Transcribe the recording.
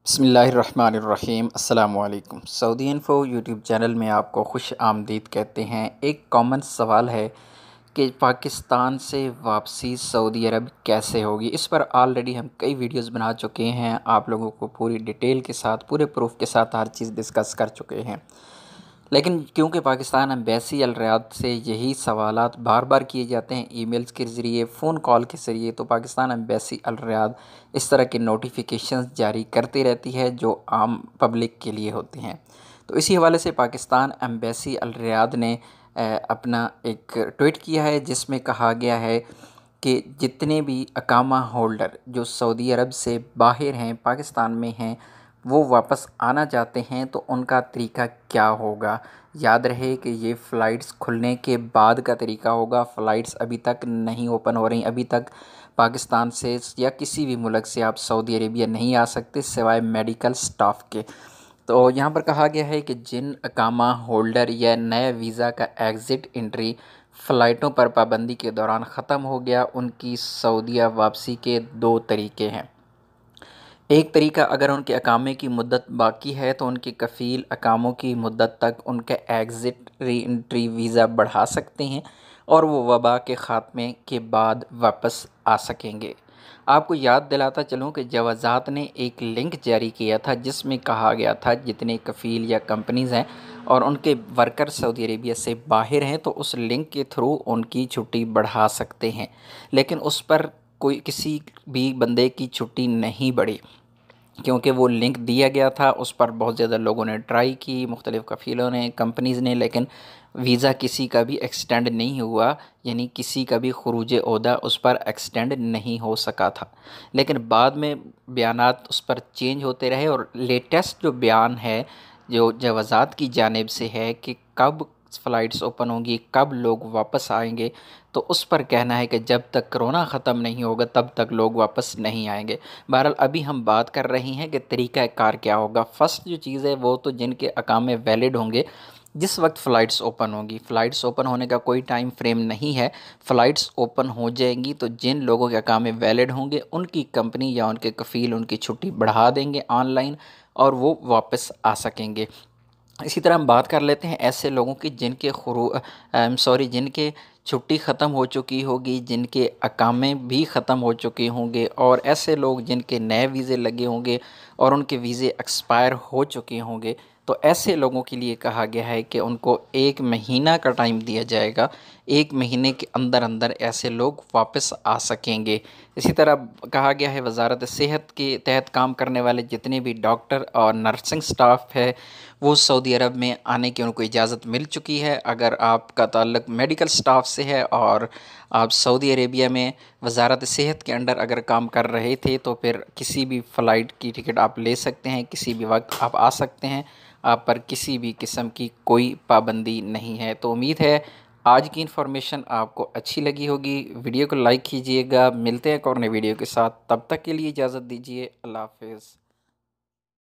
बिस्मिल्लाहिर्रहमानिर्रहीम अस्सलामुअलैकुम। Saudi info YouTube channel में आपको खुश आमदीद कहते हैं। एक कॉमन सवाल है कि पाकिस्तान से वापसी सऊदी अरब कैसे होगी। इस पर ऑलरेडी हम कई वीडियोस बना चुके हैं, आप लोगों को पूरी डिटेल के साथ पूरे प्रूफ के साथ हर चीज़ डिस्कस कर चुके हैं। लेकिन क्योंकि पाकिस्तान एम्बेसी अल रियाद से यही सवालात बार बार किए जाते हैं, ईमेल्स के ज़रिए, फ़ोन कॉल के ज़रिए, तो पाकिस्तान एम्बेसी अल रियाद इस तरह के नोटिफिकेशंस जारी करती रहती है जो आम पब्लिक के लिए होते हैं। तो इसी हवाले से पाकिस्तान एम्बेसी अल रियाद ने अपना एक ट्वीट किया है जिसमें कहा गया है कि जितने भी अकामा होल्डर जो सऊदी अरब से बाहर हैं, पाकिस्तान में हैं, वो वापस आना चाहते हैं तो उनका तरीका क्या होगा। याद रहे कि ये फ़्लाइट्स खुलने के बाद का तरीका होगा। फ़्लाइट्स अभी तक नहीं ओपन हो रही। अभी तक पाकिस्तान से या किसी भी मुल्क से आप सऊदी अरेबिया नहीं आ सकते सिवाय मेडिकल स्टाफ के। तो यहाँ पर कहा गया है कि जिन अकामा होल्डर या नए वीज़ा का एग्ज़िट एंट्री फ़्लाइटों पर पाबंदी के दौरान ख़त्म हो गया, उनकी सऊदीया वापसी के दो तरीके हैं। एक तरीका, अगर उनके अकामे की मुद्दत बाकी है तो उनके कफ़ील अकामों की मुद्दत तक उनका एग्ज़िट री एंट्री वीज़ा बढ़ा सकते हैं और वो वबा के ख़ात्मे के बाद वापस आ सकेंगे। आपको याद दिलाता चलूँ कि जवाज़ात ने एक लिंक जारी किया था जिसमें कहा गया था जितने कफ़ील या कंपनीज़ हैं और उनके वर्कर सऊदी अरेबिया से बाहर हैं तो उस लिंक के थ्रू उनकी छुट्टी बढ़ा सकते हैं। लेकिन उस पर कोई किसी भी बंदे की छुट्टी नहीं बढ़ी क्योंकि वो लिंक दिया गया था। उस पर बहुत ज़्यादा लोगों ने ट्राई की, मुख्तलिफ़ कफ़ीलों ने, कंपनीज़ ने, लेकिन वीज़ा किसी का भी एक्सटेंड नहीं हुआ, यानी किसी का भी खुरूज ओहदा उस पर एक्सटेंड नहीं हो सका था। लेकिन बाद में बयानात उस पर चेंज होते रहे और लेटेस्ट जो बयान है जो जवाज़ात की जानिब से है कि कब फ़्लाइट्स ओपन होंगी, कब लोग वापस आएंगे, तो उस पर कहना है कि जब तक कोरोना ख़त्म नहीं होगा तब तक लोग वापस नहीं आएंगे। बहरहाल अभी हम बात कर रहे हैं कि तरीक़ा कार क्या होगा। फ़र्स्ट जो चीज़ है वो तो जिनके अकामे वैलिड होंगे जिस वक्त फ़्लाइट्स ओपन होंगी। फ़्लाइट्स ओपन होने का कोई टाइम फ्रेम नहीं है, फ़्लाइट्स ओपन हो जाएंगी तो जिन लोगों के अकामे वैलिड होंगे उनकी कंपनी या उनके कफ़ील उनकी छुट्टी बढ़ा देंगे ऑनलाइन और वो वापस आ सकेंगे। इसी तरह हम बात कर लेते हैं ऐसे लोगों की जिनके छुट्टी ख़त्म हो चुकी होगी, जिनके अकामे भी ख़त्म हो चुके होंगे और ऐसे लोग जिनके नए वीज़े लगे होंगे और उनके वीज़े एक्सपायर हो चुके होंगे। तो ऐसे लोगों के लिए कहा गया है कि उनको 1 महीना का टाइम दिया जाएगा। 1 महीने के अंदर अंदर ऐसे लोग वापस आ सकेंगे। इसी तरह कहा गया है वज़ारत सेहत के तहत काम करने वाले जितने भी डॉक्टर और नर्सिंग स्टाफ है वो सऊदी अरब में आने की उनको इजाज़त मिल चुकी है। अगर आपका ताल्लुक़ मेडिकल स्टाफ से है और आप सऊदी अरेबिया में वज़ारत सेहत के अंडर अगर काम कर रहे थे तो फिर किसी भी फ़्लाइट की टिकट आप ले सकते हैं, किसी भी वक्त आप आ सकते हैं, आप पर किसी भी किस्म की कोई पाबंदी नहीं है। तो उम्मीद है आज की इन्फॉर्मेशन आपको अच्छी लगी होगी। वीडियो को लाइक कीजिएगा। मिलते हैं एक और नई वीडियो के साथ, तब तक के लिए इजाज़त दीजिए। अल्लाह हाफ़िज़।